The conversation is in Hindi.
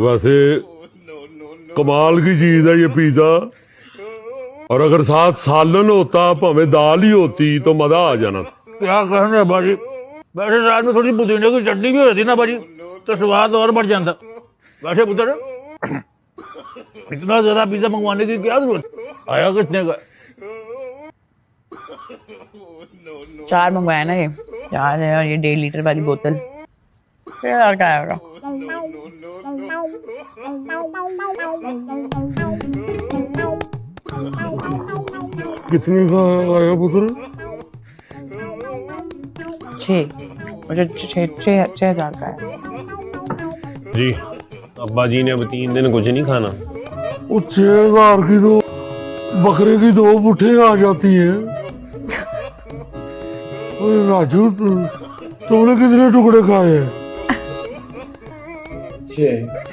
वैसे कमाल की चीज है ये पिज्जा। और अगर साथ सालन होता भावे दाल ही होती तो मजा आ जाना। क्या कहने बाजी, वैसे साथ में थोड़ी पुदीने की चटनी भी होती ना बाजी तो स्वाद और बढ़ जाता। वैसे पुत्र इतना ज्यादा पिज्जा मंगवाने की क्या जरूरत, आया कितने का? 4 मंगवाया ना ये 4 है और ये 1.5 लीटर वाली बोतल 6,000 का आएगा। कितने का आया पुत्र? 6 मुझे 6,000 का है जी। अब्बा जी ने अब 3 दिन कुछ नहीं खाना। 6,000 की तो बकरे की 2 पुट्ठे आ जाती है। राजू तुमने कितने टुकड़े खाए हैं? 6।